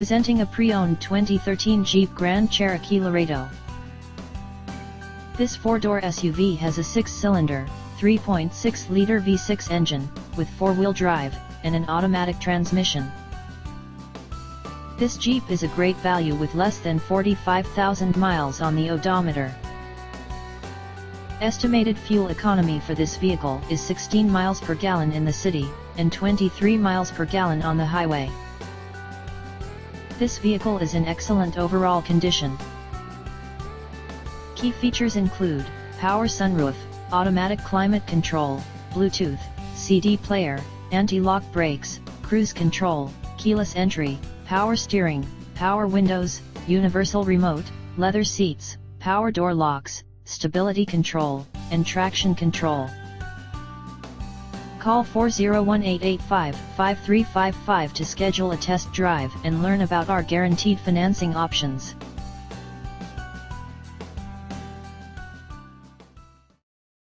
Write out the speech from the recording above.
Presenting a pre-owned 2013 Jeep Grand Cherokee Laredo. This four-door SUV has a six-cylinder, 3.6-liter V6 engine, with four-wheel drive, and an automatic transmission. This Jeep is a great value with less than 45,000 miles on the odometer. Estimated fuel economy for this vehicle is 16 miles per gallon in the city, and 23 miles per gallon on the highway. This vehicle is in excellent overall condition. Key features include power sunroof, automatic climate control, Bluetooth, CD player, anti-lock brakes, cruise control, keyless entry, power steering, power windows, universal remote, leather seats, power door locks, stability control, and traction control. Call 401-885-5355 to schedule a test drive and learn about our guaranteed financing options.